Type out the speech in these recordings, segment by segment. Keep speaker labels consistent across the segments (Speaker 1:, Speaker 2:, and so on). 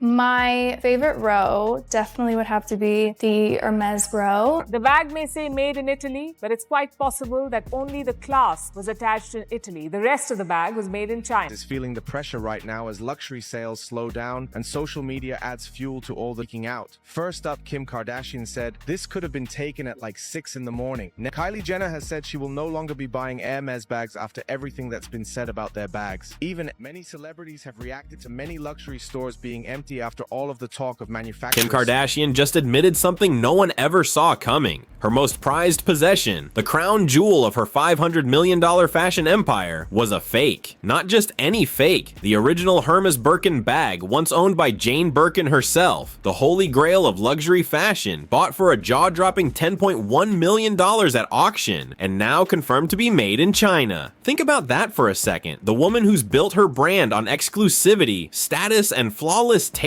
Speaker 1: My favorite row definitely would have to be the Hermès row.
Speaker 2: The bag may say made in Italy, but it's quite possible that only the clasp was attached in Italy. The rest of the bag was made in China.
Speaker 3: Is feeling the pressure right now as luxury sales slow down and social media adds fuel to all the leaking out. First up, Kim Kardashian said, "This could have been taken at like 6 in the morning." Kylie Jenner has said she will no longer be buying Hermès bags after everything that's been said about their bags. Even many celebrities have reacted to many luxury stores being empty after all of the talk of manufacturers.
Speaker 4: Kim Kardashian just admitted something no one ever saw coming. Her most prized possession, the crown jewel of her $500 million fashion empire, was a fake. Not just any fake, the original Hermès Birkin bag once owned by Jane Birkin herself, the holy grail of luxury fashion, bought for a jaw-dropping $10.1 million at auction, and now confirmed to be made in China. Think about that for a second. The woman who's built her brand on exclusivity, status, and flawless taste.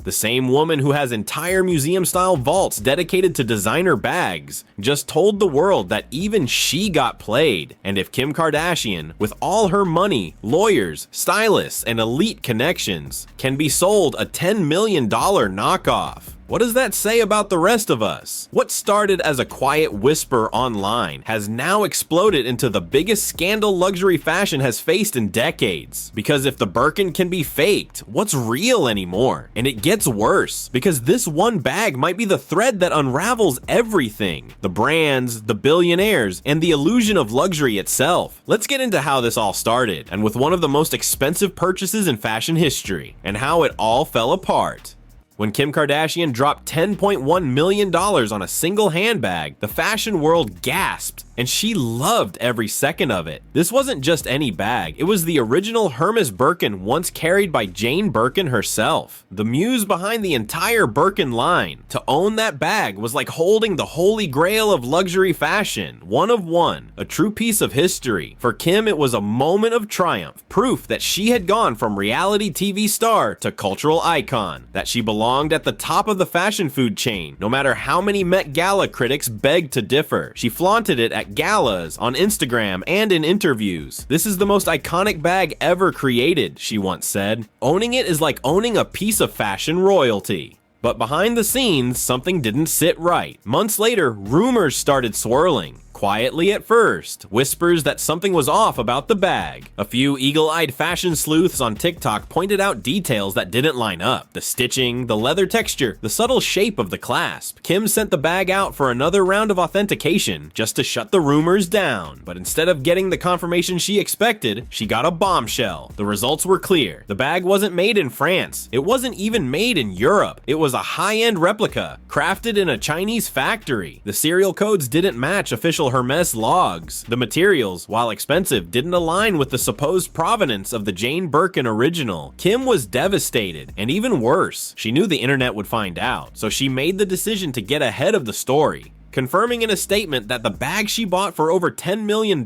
Speaker 4: The same woman who has entire museum-style vaults dedicated to designer bags, just told the world that even she got played. And if Kim Kardashian, with all her money, lawyers, stylists, and elite connections, can be sold a $10 million knockoff, what does that say about the rest of us? What started as a quiet whisper online has now exploded into the biggest scandal luxury fashion has faced in decades. Because if the Birkin can be faked, what's real anymore? And it gets worse, because this one bag might be the thread that unravels everything. The brands, the billionaires, and the illusion of luxury itself. Let's get into how this all started, and with one of the most expensive purchases in fashion history, and how it all fell apart. When Kim Kardashian dropped $10.1 million on a single handbag, the fashion world gasped, and she loved every second of it. This wasn't just any bag, it was the original Hermès Birkin once carried by Jane Birkin herself, the muse behind the entire Birkin line. To own that bag was like holding the holy grail of luxury fashion, one of one, a true piece of history. For Kim, it was a moment of triumph, proof that she had gone from reality TV star to cultural icon, that she belonged at the top of the fashion food chain, no matter how many Met Gala critics begged to differ. She flaunted it at galas, on Instagram, and in interviews. "This is the most iconic bag ever created," she once said. Owning it is like owning a piece of fashion royalty. But behind the scenes, something didn't sit right. Months later, rumors started swirling. Quietly at first, whispers that something was off about the bag. A few eagle-eyed fashion sleuths on TikTok pointed out details that didn't line up. The stitching, the leather texture, the subtle shape of the clasp. Kim sent the bag out for another round of authentication just to shut the rumors down. But instead of getting the confirmation she expected, she got a bombshell. The results were clear. The bag wasn't made in France. It wasn't even made in Europe. It was a high-end replica, crafted in a Chinese factory. The serial codes didn't match official Hermès logs. The materials, while expensive, didn't align with the supposed provenance of the Jane Birkin original. Kim was devastated, and even worse, she knew the internet would find out, so she made the decision to get ahead of the story, confirming in a statement that the bag she bought for over $10 million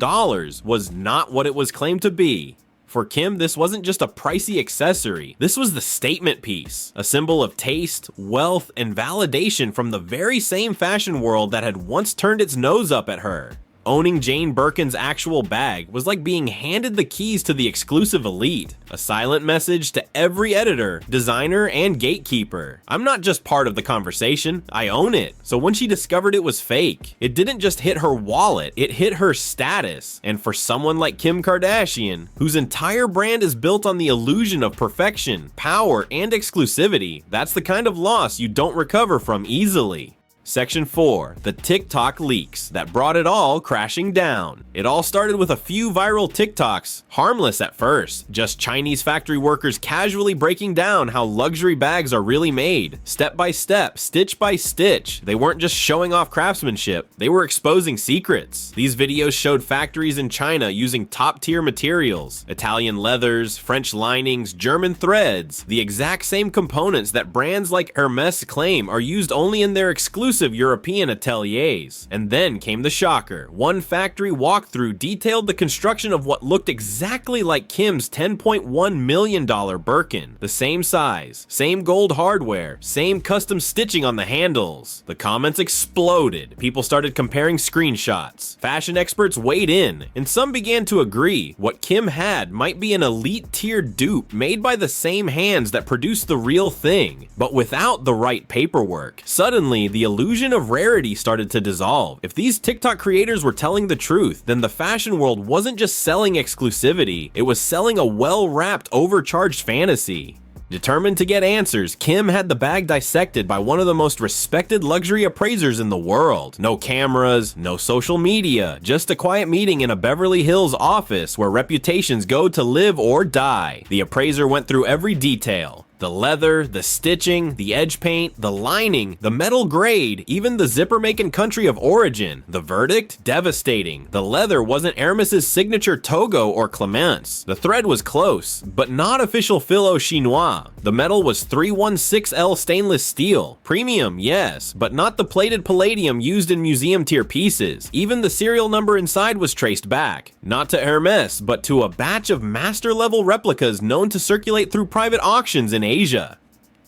Speaker 4: was not what it was claimed to be. For Kim, this wasn't just a pricey accessory. This was the statement piece, a symbol of taste, wealth, and validation from the very same fashion world that had once turned its nose up at her. Owning Jane Birkin's actual bag was like being handed the keys to the exclusive elite, a silent message to every editor, designer, and gatekeeper. I'm not just part of the conversation, I own it. So when she discovered it was fake, it didn't just hit her wallet, it hit her status. And for someone like Kim Kardashian, whose entire brand is built on the illusion of perfection, power, and exclusivity, that's the kind of loss you don't recover from easily. Section 4, the Tik Tok Leaks that brought it all crashing down. It all started with a few viral TikToks, harmless at first, just Chinese factory workers casually breaking down how luxury bags are really made, step by step, stitch by stitch. They weren't just showing off craftsmanship, they were exposing secrets. These videos showed factories in China using top-tier materials, Italian leathers, French linings, German threads, the exact same components that brands like Hermès claim are used only in their exclusive exclusive European ateliers. And then came the shocker. One factory walkthrough detailed the construction of what looked exactly like Kim's $10.1 million Birkin. The same size, same gold hardware, same custom stitching on the handles. The comments exploded. People started comparing screenshots. Fashion experts weighed in, and some began to agree what Kim had might be an elite tier dupe made by the same hands that produced the real thing, but without the right paperwork. Suddenly, the illusion of rarity started to dissolve. If these TikTok creators were telling the truth, then the fashion world wasn't just selling exclusivity, it was selling a well-wrapped, overcharged fantasy. Determined to get answers, Kim had the bag dissected by one of the most respected luxury appraisers in the world. No cameras, no social media, just a quiet meeting in a Beverly Hills office where reputations go to live or die. The appraiser went through every detail. The leather, the stitching, the edge paint, the lining, the metal grade, even the zipper-making country of origin. The verdict? Devastating. The leather wasn't Hermès' signature Togo or Clemence. The thread was close, but not official filo chinois. The metal was 316L stainless steel. Premium, yes, but not the plated palladium used in museum-tier pieces. Even the serial number inside was traced back. Not to Hermès, but to a batch of master-level replicas known to circulate through private auctions in Asia.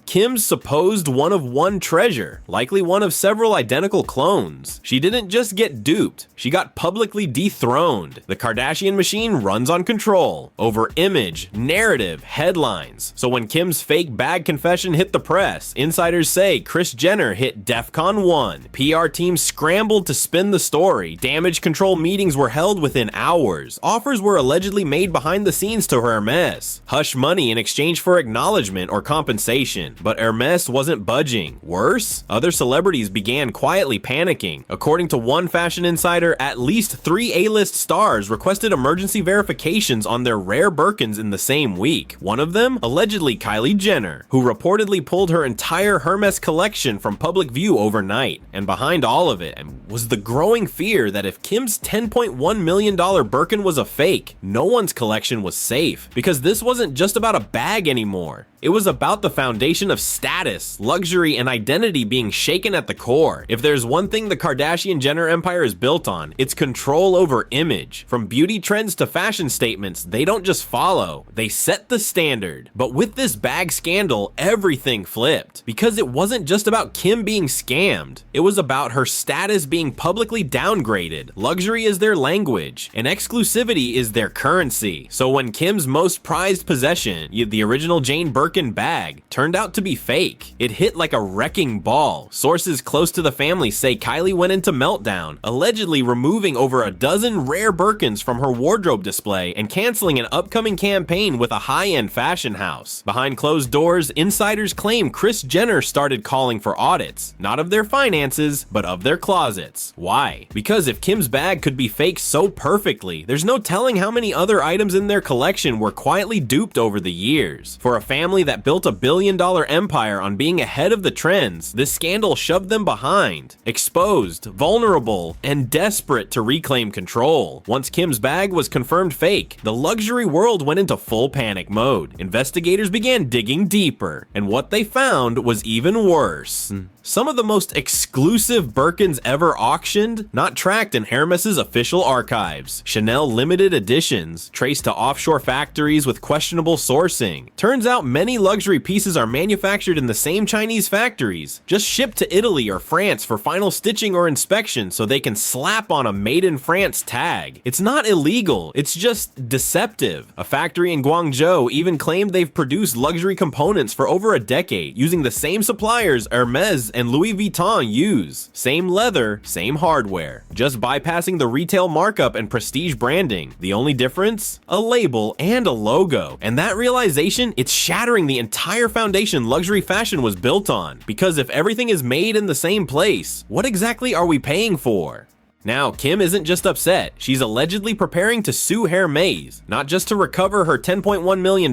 Speaker 4: Kim's supposed one-of-one treasure, likely one of several identical clones. She didn't just get duped, she got publicly dethroned. The Kardashian machine runs on control, over image, narrative, headlines. So when Kim's fake bag confession hit the press, insiders say Kris Jenner hit DEFCON 1. PR teams scrambled to spin the story. Damage control meetings were held within hours. Offers were allegedly made behind the scenes to Hermès. Hush money in exchange for acknowledgement or compensation. But Hermès wasn't budging. Worse, other celebrities began quietly panicking. According to one fashion insider, at least 3 A-list stars requested emergency verifications on their rare Birkins in the same week. One of them, allegedly Kylie Jenner, who reportedly pulled her entire Hermès collection from public view overnight. And behind all of it was the growing fear that if Kim's $10.1 million Birkin was a fake, no one's collection was safe. Because this wasn't just about a bag anymore. It was about the foundation of status, luxury, and identity being shaken at the core. If there's one thing the Kardashian-Jenner empire is built on, it's control over image. From beauty trends to fashion statements, they don't just follow, they set the standard. But with this bag scandal, everything flipped. Because it wasn't just about Kim being scammed, it was about her status being publicly downgraded. Luxury is their language, and exclusivity is their currency. So when Kim's most prized possession, the original Jane Birkin bag, turned out to be fake, it hit like a wrecking ball. Sources close to the family say Kylie went into meltdown, allegedly removing over a dozen rare Birkins from her wardrobe display and canceling an upcoming campaign with a high-end fashion house. Behind closed doors, insiders claim Kris Jenner started calling for audits, not of their finances, but of their closets. Why? Because if Kim's bag could be fake so perfectly, there's no telling how many other items in their collection were quietly duped over the years. For a family that built a billion-dollar empire on being ahead of the trends, this scandal shoved them behind, exposed, vulnerable, and desperate to reclaim control. Once Kim's bag was confirmed fake, the luxury world went into full panic mode. Investigators began digging deeper, and what they found was even worse. Some of the most exclusive Birkins ever auctioned, not tracked in Hermès' official archives. Chanel limited editions, traced to offshore factories with questionable sourcing. Turns out many luxury pieces are manufactured in the same Chinese factories, just shipped to Italy or France for final stitching or inspection so they can slap on a Made in France tag. It's not illegal, it's just deceptive. A factory in Guangzhou even claimed they've produced luxury components for over a decade, using the same suppliers Hermès and Louis Vuitton use. Same leather, same hardware, just bypassing the retail markup and prestige branding. The only difference? A label and a logo. And that realization, it's shattering the entire foundation luxury fashion was built on. Because if everything is made in the same place, what exactly are we paying for? Now, Kim isn't just upset, she's allegedly preparing to sue Hermès, not just to recover her $10.1 million,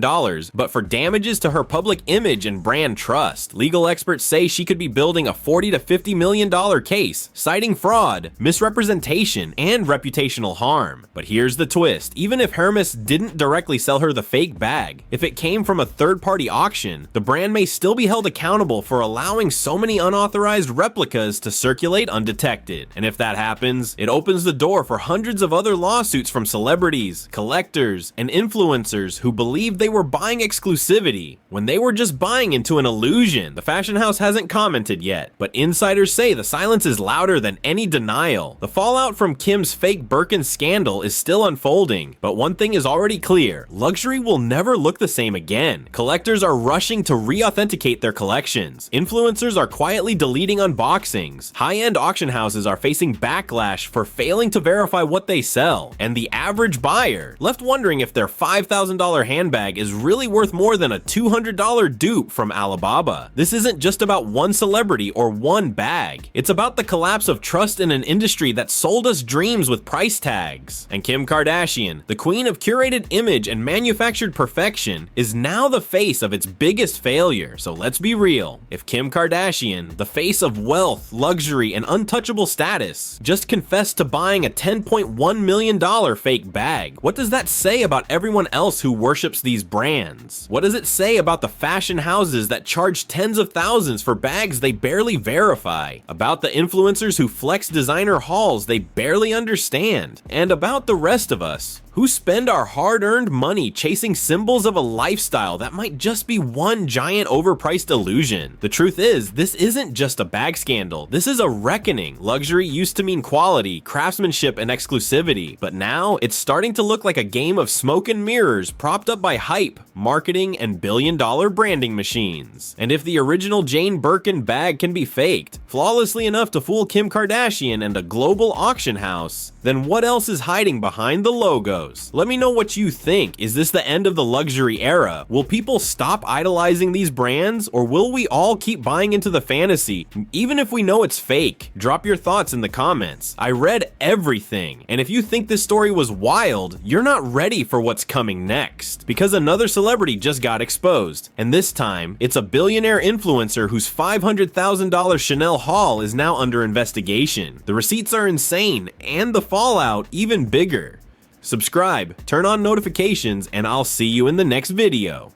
Speaker 4: but for damages to her public image and brand trust. Legal experts say she could be building a $40 to $50 million case, citing fraud, misrepresentation, and reputational harm. But here's the twist: even if Hermès didn't directly sell her the fake bag, if it came from a third-party auction, the brand may still be held accountable for allowing so many unauthorized replicas to circulate undetected. And if that happens, it opens the door for hundreds of other lawsuits from celebrities, collectors, and influencers who believed they were buying exclusivity when they were just buying into an illusion. The fashion house hasn't commented yet, but insiders say the silence is louder than any denial. The fallout from Kim's fake Birkin scandal is still unfolding, but one thing is already clear: luxury will never look the same again. Collectors are rushing to re-authenticate their collections. Influencers are quietly deleting unboxings. High-end auction houses are facing backlash for failing to verify what they sell. And the average buyer, left wondering if their $5,000 handbag is really worth more than a $200 dupe from Alibaba. This isn't just about one celebrity or one bag. It's about the collapse of trust in an industry that sold us dreams with price tags. And Kim Kardashian, the queen of curated image and manufactured perfection, is now the face of its biggest failure. So let's be real. If Kim Kardashian, the face of wealth, luxury, and untouchable status, just confessed to buying a $10.1 million fake bag, what does that say about everyone else who worships these brands? What does it say about the fashion houses that charge tens of thousands for bags they barely verify? About the influencers who flex designer hauls they barely understand? And about the rest of us, who spend our hard-earned money chasing symbols of a lifestyle that might just be one giant overpriced illusion? The truth is, this isn't just a bag scandal. This is a reckoning. Luxury used to mean quality, craftsmanship, and exclusivity, but now it's starting to look like a game of smoke and mirrors propped up by hype, marketing, and billion-dollar branding machines. And if the original Jane Birkin bag can be faked, flawlessly enough to fool Kim Kardashian and a global auction house, then what else is hiding behind the logo? Let me know what you think. Is this the end of the luxury era? Will people stop idolizing these brands, or will we all keep buying into the fantasy, even if we know it's fake? Drop your thoughts in the comments. I read everything, and if you think this story was wild, you're not ready for what's coming next, because another celebrity just got exposed, and this time, it's a billionaire influencer whose $500,000 Chanel haul is now under investigation. The receipts are insane, and the fallout even bigger. Subscribe, turn on notifications, and I'll see you in the next video.